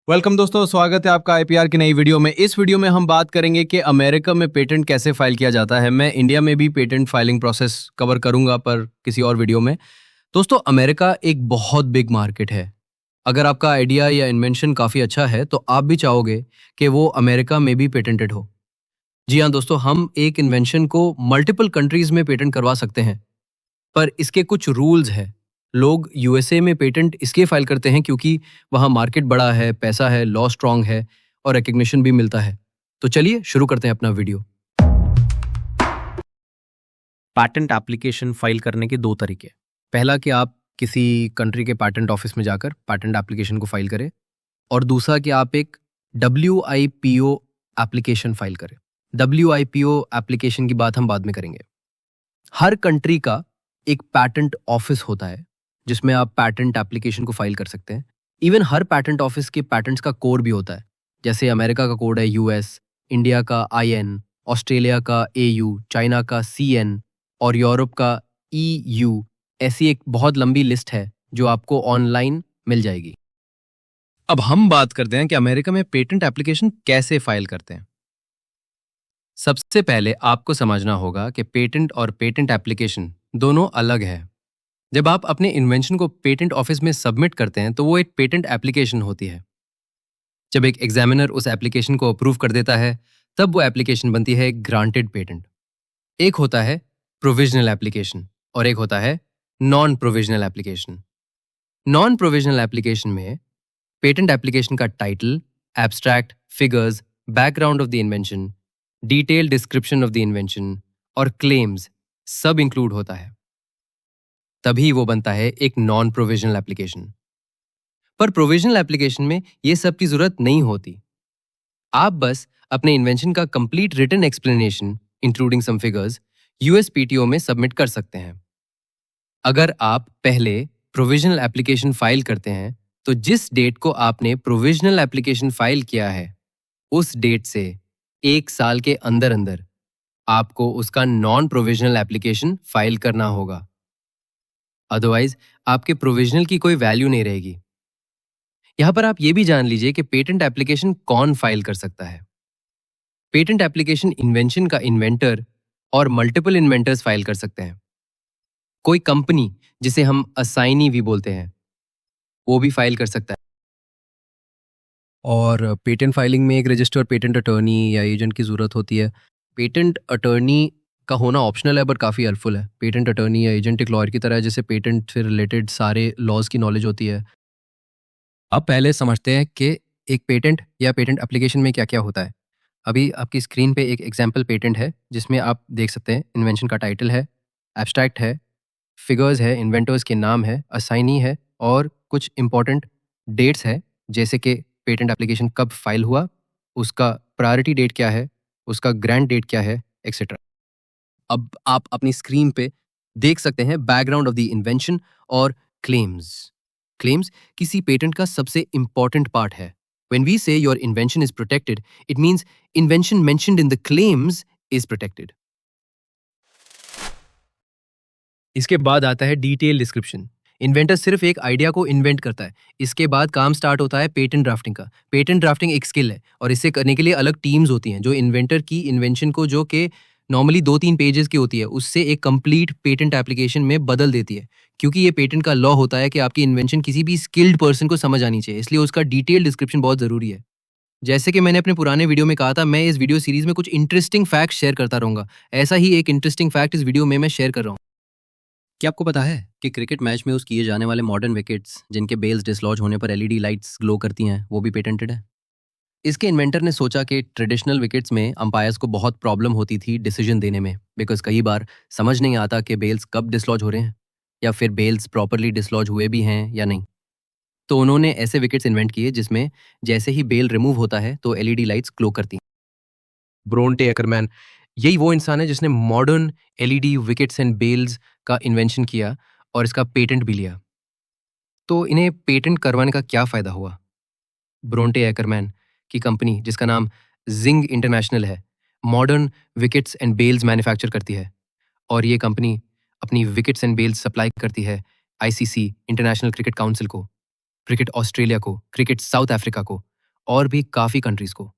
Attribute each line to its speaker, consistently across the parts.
Speaker 1: Welcome दोस्तों, स्वागत है आपका आईपीआर की नई वीडियो में। इस वीडियो में हम बात करेंगे कि अमेरिका में पेटेंट कैसे फाइल किया जाता है। मैं इंडिया में भी पेटेंट फाइलिंग प्रोसेस कवर करूंगा पर किसी और वीडियो में। दोस्तों, अमेरिका एक बहुत बिग मार्केट है। अगर आपका आइडिया या इन्वेंशन काफ़ी अच्छा है तो आप भी चाहोगे कि वो अमेरिका में भी पेटेंटेड हो। जी हाँ दोस्तों, हम एक इन्वेंशन को मल्टीपल कंट्रीज में पेटेंट करवा सकते हैं, पर इसके कुछ रूल्स हैं। लोग यूएसए में पेटेंट इसलिए फाइल करते हैं क्योंकि वहाँ मार्केट बड़ा है, पैसा है, लॉ स्ट्रांग है और रिकग्निशन भी मिलता है। तो चलिए शुरू करते हैं अपना वीडियो। पैटेंट एप्लीकेशन फाइल करने के दो तरीके। पहला कि आप किसी कंट्री के पैटेंट ऑफिस में जाकर पैटेंट एप्लीकेशन को फाइल करें, और दूसरा कि आप एक WIPO एप्लीकेशन फाइल करें। WIPO एप्लीकेशन की बात हम बाद में करेंगे। हर कंट्री का एक पैटेंट ऑफिस होता है जिसमें आप पैटेंट एप्लीकेशन को फाइल कर सकते हैं। इवन हर पैटेंट ऑफिस के पैटेंट्स का कोड भी होता है। जैसे अमेरिका का कोड है US, इंडिया का IN, ऑस्ट्रेलिया का AU, चाइना का CN और यूरोप का EU। ऐसी एक बहुत लंबी लिस्ट है जो आपको ऑनलाइन मिल जाएगी। अब हम बात करते हैं कि अमेरिका में पेटेंट एप्लीकेशन कैसे फाइल करते हैं। सबसे पहले आपको समझना होगा कि पेटेंट और पेटेंट एप्लीकेशन दोनों अलग है। जब आप अपने इन्वेंशन को पेटेंट ऑफिस में सबमिट करते हैं तो वो एक पेटेंट एप्लीकेशन होती है। जब एक एग्जामिनर उस एप्लीकेशन को अप्रूव कर देता है तब वो एप्लीकेशन बनती है एक ग्रांटेड पेटेंट। एक होता है प्रोविजनल एप्लीकेशन और एक होता है non provisional application. Non provisional application में पेटेंट एप्लीकेशन का title, abstract, figures, background of the invention, detail description of the invention और क्लेम्स सब इंक्लूड होता है। तभी वो बनता है एक नॉन प्रोविजनल एप्लीकेशन। पर प्रोविजनल एप्लीकेशन में ये सब की जरूरत नहीं होती। आप बस अपने इन्वेंशन का complete written explanation including some figures USPTO में सबमिट कर सकते हैं। अगर आप पहले प्रोविजनल एप्लीकेशन फाइल करते हैं तो जिस डेट को आपने प्रोविजनल एप्लीकेशन फाइल किया है उस डेट से 1 साल के अंदर अंदर आपको उसका नॉन प्रोविजनल एप्लीकेशन फाइल करना होगा। अदरवाइज आपके प्रोविजनल की कोई वैल्यू नहीं रहेगी। यहां पर आप ये भी जान लीजिए कि पेटेंट एप्लीकेशन कौन फाइल कर सकता है। पेटेंट एप्लीकेशन इन्वेंशन का इन्वेंटर और मल्टीपल इन्वेंटर्स फाइल कर सकते हैं। कोई कंपनी, जिसे हम असाइनी भी बोलते हैं, वो भी फाइल कर सकता है। और पेटेंट फाइलिंग में एक रजिस्टर्ड पेटेंट अटॉर्नी या एजेंट की ज़रूरत होती है। पेटेंट अटॉर्नी का होना ऑप्शनल है पर काफ़ी हेल्पफुल है। पेटेंट अटॉर्नी या एजेंट एक लॉयर की तरह है जिसे पेटेंट से रिलेटेड सारे लॉज की नॉलेज होती है। अब पहले समझते हैं कि एक पेटेंट या पेटेंट एप्लीकेशन में क्या क्या होता है। अभी आपकी स्क्रीन पे एक एग्जाम्पल पेटेंट है जिसमें आप देख सकते हैं इन्वेंशन का टाइटल है, एब्स्ट्रैक्ट है, फिगर्स है, इन्वेंटर्स के नाम है, असाइनी है और कुछ इंपॉर्टेंट डेट्स है जैसे कि पेटेंट एप्लीकेशन कब फाइल हुआ, उसका प्रायोरिटी डेट क्या है, उसका ग्रांट डेट क्या है, एक्सेट्रा। अब आप अपनी स्क्रीन पे देख सकते हैं बैकग्राउंड ऑफ द इन्वेंशन और क्लेम्स। क्लेम्स किसी पेटेंट का सबसे इंपॉर्टेंट पार्ट है। When we say your invention is protected, it means invention mentioned in the claims is protected. इसके बाद आता है डिटेल डिस्क्रिप्शन। इन्वेंटर सिर्फ एक आइडिया को इन्वेंट करता है। इसके बाद काम स्टार्ट होता है पेटेंट ड्राफ्टिंग का। पेटेंट ड्राफ्टिंग एक स्किल है और इसे करने के लिए अलग टीम्स होती हैं जो इन्वेंटर की इन्वेंशन को, जो कि नॉर्मली 2-3 पेजेस की होती है, उससे एक कंप्लीट पेटेंट एप्लीकेशन में बदल देती है। क्योंकि ये पेटेंट का लॉ होता है कि आपकी इन्वेंशन किसी भी स्किल्ड पर्सन को समझ आनी चाहिए, इसलिए उसका डिटेल डिस्क्रिप्शन बहुत ज़रूरी है। जैसे कि मैंने अपने पुराने वीडियो में कहा था, मैं इस वीडियो सीरीज में कुछ इंटरेस्टिंग फैक्ट शेयर करता रहूँगा। ऐसा ही एक इंटरेस्टिंग फैक्ट इस वीडियो में मैं शेयर कर रहा हूँ। क्या आपको पता है कि क्रिकेट मैच में यूज किए जाने वाले मॉडर्न विकेट्स जिनके बेल्स डिसलॉज होने पर LED लाइट्स ग्लो करती हैं, वो भी पेटेंटेड है। इसके इन्वेंटर ने सोचा कि ट्रेडिशनल विकेट्स में अंपायर्स को बहुत प्रॉब्लम होती थी डिसीजन देने में, बिकॉज कई बार समझ नहीं आता कि बेल्स कब डिसलॉज हो रहे हैं या फिर बेल्स प्रॉपरली डिसलॉज हुए भी हैं या नहीं। तो उन्होंने ऐसे विकेट्स इन्वेंट किए जिसमें जैसे ही बेल रिमूव होता है तो LED लाइट्स ग्लो करती हैं। ब्रोंटे एकरमैन यही वो इंसान है जिसने modern LED wickets and bails का इन्वेंशन किया और इसका पेटेंट भी लिया। तो इन्हें पेटेंट करवाने का क्या फ़ायदा हुआ? ब्रोंटे एकरमैन की कंपनी, जिसका नाम जिंग इंटरनेशनल है, modern wickets and bails manufacture करती है और ये कंपनी अपनी विकेट्स एंड बेल्स सप्लाई करती है ICC, इंटरनेशनल क्रिकेट काउंसिल को, क्रिकेट ऑस्ट्रेलिया को, क्रिकेट साउथ अफ्रीका को, और भी काफ़ी कंट्रीज़ को।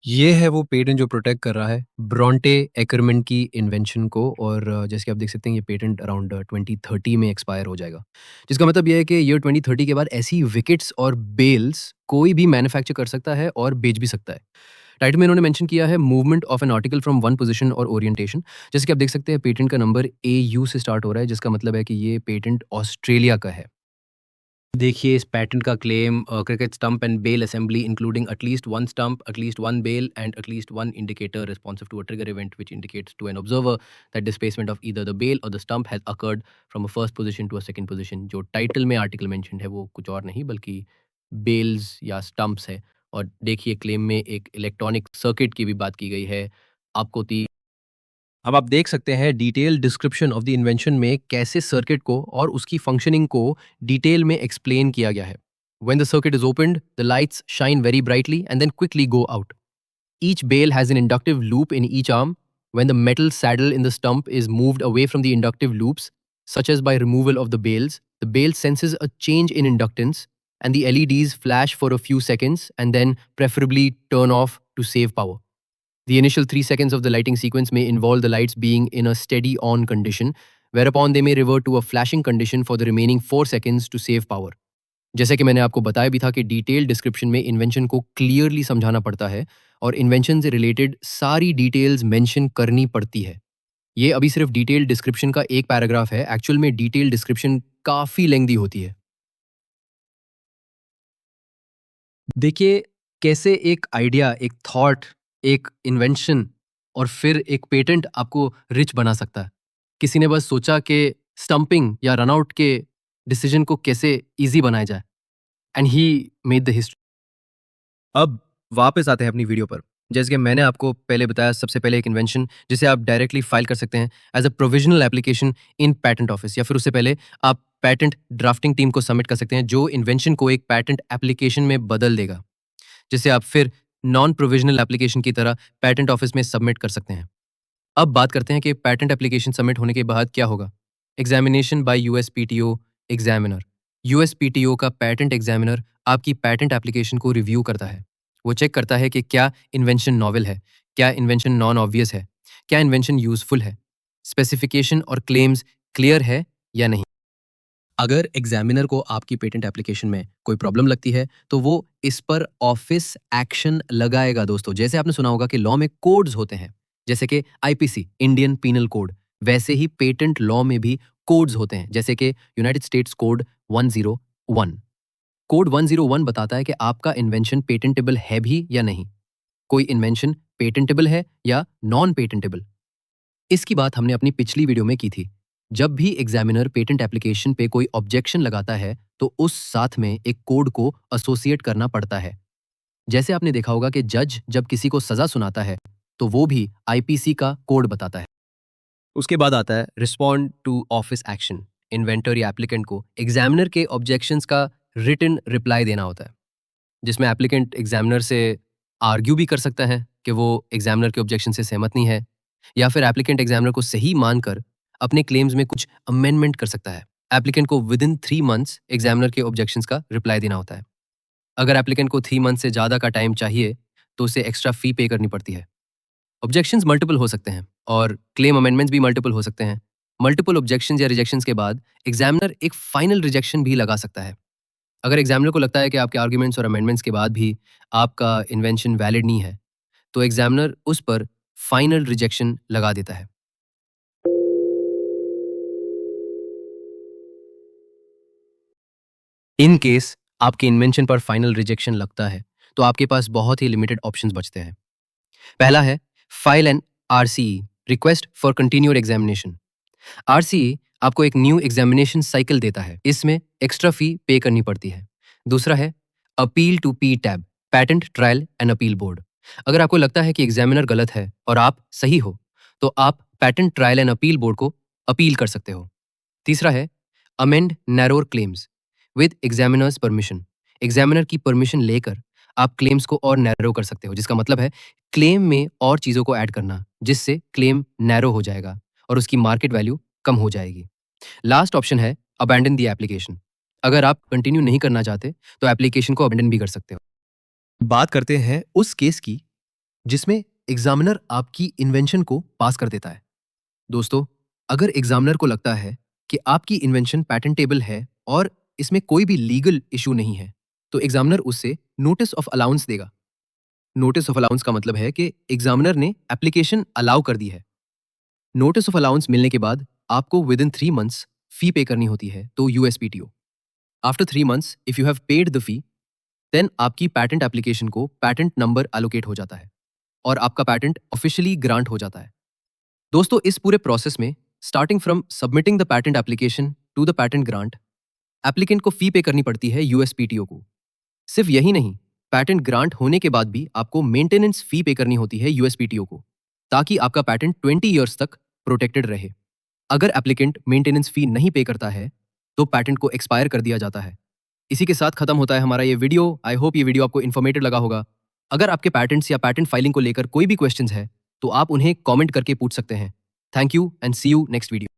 Speaker 1: ये है वो पेटेंट जो प्रोटेक्ट कर रहा है ब्रॉन्टे एकरमैन की इन्वेंशन को, और जैसे कि आप देख सकते हैं ये पेटेंट अराउंड 2030 में एक्सपायर हो जाएगा। जिसका मतलब ये है कि ईयर 2030 के बाद ऐसी विकेट्स और बेल्स कोई भी मैन्युफैक्चर कर सकता है और बेच भी सकता है। टाइटल में इन्होंने मेंशन किया है movement of an article from one position और ओरिएंटेशन। जैसे कि आप देख सकते हैं पेटेंट का नंबर AU से स्टार्ट हो रहा है, जिसका मतलब है कि ये पेटेंट ऑस्ट्रेलिया का है। देखिए इस पैटेंट का claim cricket stump and bell assembly including at least one stump, at least one bell and at least one indicator responsive to a trigger event which indicates to an observer that displacement of either the bell or the stump has occurred from a first position to a second position. जो title में article mentioned है वो कुछ और नहीं बल्कि bells या stumps है। और देखिए क्लेम में एक इलेक्ट्रॉनिक सर्किट की भी बात की गई है। आपको अब आप देख सकते हैं detail description of the invention में कैसे सर्किट को और उसकी फंक्शनिंग को डिटेल में एक्सप्लेन किया गया है। When the circuit is opened, the lights shine very brightly and then quickly go out. Each bale has an inductive loop in each arm. When the metal saddle in the stump is moved away from the inductive loops, such as by removal of the bale senses a change in inductance and the LEDs flash for a few seconds and then preferably turn off to save power. The initial 3 seconds of the lighting sequence may involve the lights being in a steady on condition, whereupon they may revert to a flashing condition for the remaining 4 seconds to save power. जैसे कि मैंने आपको बताया भी था कि detail description में invention को क्लियरली समझाना पड़ता है और इन्वेंशन से रिलेटेड सारी डिटेल्स मेंशन करनी पड़ती है। ये अभी सिर्फ डिटेल डिस्क्रिप्शन का एक पैराग्राफ है, एक्चुअल में डिटेल डिस्क्रिप्शन काफ़ी लेंदी होती है। देखिए कैसे एक आइडिया, एक थॉट, एक इन्वेंशन और फिर एक पेटेंट आपको रिच बना सकता है। किसी ने बस सोचा कि स्टंपिंग या रनआउट के डिसीजन को कैसे इजी बनाया जाए and he made the history. अब वापस आते हैं अपनी वीडियो पर। जैसे कि मैंने आपको पहले बताया, सबसे पहले एक इन्वेंशन जिसे आप डायरेक्टली फाइल कर सकते हैं as a provisional application in patent office, या फिर उससे पहले आप पैटेंट ड्राफ्टिंग टीम को सबमिट कर सकते हैं जो इन्वेंशन को एक पैटेंट एप्लीकेशन में बदल देगा, जिसे आप फिर नॉन प्रोविजनल एप्लीकेशन की तरह पैटेंट ऑफिस में सबमिट कर सकते हैं। अब बात करते हैं कि पैटेंट एप्लीकेशन सबमिट होने के बाद क्या होगा। Examination by USPTO examiner. USPTO का पैटेंट एग्जामिनर आपकी पैटेंट एप्लीकेशन को रिव्यू करता है। वो चेक करता है कि क्या इन्वेंशन नॉवेल है, क्या इन्वेंशन नॉन ऑब्वियस है, क्या इन्वेंशन यूजफुल है, स्पेसिफिकेशन और क्लेम्स क्लियर है या नहीं। अगर एग्जामिनर को आपकी पेटेंट एप्लीकेशन में कोई प्रॉब्लम लगती है तो वो इस पर ऑफिस एक्शन लगाएगा। दोस्तों जैसे आपने सुना होगा कि लॉ में कोड्स होते हैं, जैसे कि आईपीसी इंडियन पीनल कोड, वैसे ही पेटेंट लॉ में भी कोड्स होते हैं, जैसे कि यूनाइटेड स्टेट्स कोड 101। कोड 101 बताता है कि आपका इन्वेंशन पेटेंटेबल है भी या नहीं, कोई इन्वेंशन पेटेंटेबल है या नॉन पेटेंटेबल। इसकी बात हमने अपनी पिछली वीडियो में की थी। जब भी एग्जामिनर पेटेंट एप्लीकेशन पे कोई ऑब्जेक्शन लगाता है तो उस साथ में एक कोड को एसोसिएट करना पड़ता है। जैसे आपने देखा होगा कि जज जब किसी को सजा सुनाता है तो वो भी आईपीसी का कोड बताता है। उसके बाद आता है respond to office action. Inventor या एप्लीकेंट को एग्जामिनर के ऑब्जेक्शंस का रिटन रिप्लाई देना होता है, जिसमें एप्लीकेंट एग्जामिनर से आर्ग्यू भी कर सकता है कि वो एग्जामिनर के ऑब्जेक्शन से सहमत नहीं है, या फिर एप्लीकेंट एग्जामिनर को सही मानकर अपने क्लेम्स में कुछ अमेंडमेंट कर सकता है। एप्लीकेंट को विद इन 3 मंथ्स एग्जामिनर के ऑब्जेक्शंस का रिप्लाई देना होता है। अगर एप्लीकेंट को 3 मंथ से ज़्यादा का टाइम चाहिए तो उसे एक्स्ट्रा फी पे करनी पड़ती है। ऑब्जेक्शंस मल्टीपल हो सकते हैं और क्लेम अमेंडमेंट्स भी मल्टीपल हो सकते हैं। मल्टीपल ऑब्जेक्शंस या रिजेक्शंस के बाद एग्जामिनर एक फाइनल रिजेक्शन भी लगा सकता है। अगर एग्जामिनर को लगता है कि आपके आर्ग्यूमेंट्स और अमेंडमेंट्स के बाद भी आपका इन्वेंशन वैलिड नहीं है तो एग्जामिनर उस पर फाइनल रिजेक्शन लगा देता है। इन केस आपके इन्वेंशन पर फाइनल रिजेक्शन लगता है तो आपके पास बहुत ही लिमिटेड ऑप्शंस बचते हैं। पहला है file an RCE, request for continued examination. RCE आपको एक न्यू एग्जामिनेशन साइकिल देता है, इसमें एक्स्ट्रा फी पे करनी पड़ती है। दूसरा है appeal to P TAB, patent trial and appeal board. अगर आपको लगता है कि एग्जामिनर गलत है और आप सही हो तो आप patent trial and appeal board को अपील कर सकते हो। तीसरा है amend narrower claims with examiner's permission. Examiner की परमिशन लेकर आप क्लेम्स को और नैरो कर सकते हो, जिसका मतलब है क्लेम में और चीज़ों को ऐड करना, जिससे क्लेम नैरो हो जाएगा और उसकी मार्केट वैल्यू कम हो जाएगी। लास्ट ऑप्शन है अबैंडन द एप्लीकेशन। अगर आप कंटिन्यू नहीं करना चाहते तो एप्लीकेशन को अबेंडन भी कर सकते हो।
Speaker 2: बात करते हैं उस केस की जिसमें एग्जामिनर आपकी इन्वेंशन को पास कर देता है। दोस्तों, अगर एग्जामिनर को लगता है कि आपकी इन्वेंशन पैटेंटेबल है और इसमें कोई भी लीगल इशू नहीं है, तो एग्जामिनर उससे नोटिस ऑफ अलाउंस देगा। नोटिस ऑफ अलाउंस का मतलब है कि एग्जामिनर ने एप्लीकेशन अलाउ कर दी है। नोटिस ऑफ अलाउंस मिलने के बाद आपको विद इन 3 मंथ्स फी पे करनी होती है, तो USPTO. After 3 months if you have paid the fee, then आपकी पैटेंट एप्लीकेशन को पैटेंट नंबर एलोकेट हो जाता है और आपका पैटेंट ऑफिशियली ग्रांट हो जाता है। दोस्तों, इस पूरे प्रोसेस में starting from submitting the patent application to the patent grant, applicant को फी पे करनी पड़ती है यूएसपीटीओ को। सिर्फ यही नहीं, पैटेंट ग्रांट होने के बाद भी आपको मेंटेनेंस फी पे करनी होती है यूएसपीटीओ को, ताकि आपका पैटेंट 20 ईयर्स तक प्रोटेक्टेड रहे। अगर एप्लीकेंट मेंटेनेंस फी नहीं पे करता है तो पैटेंट को एक्सपायर कर दिया जाता है। इसी के साथ खत्म होता है हमारा ये वीडियो। आई होप ये वीडियो आपको इन्फॉर्मेटिव लगा होगा। अगर आपके पैटेंट्स या पैटेंट फाइलिंग को लेकर कोई भी क्वेश्चंस है तो आप उन्हें कमेंट करके पूछ सकते हैं। Thank you and see you next video.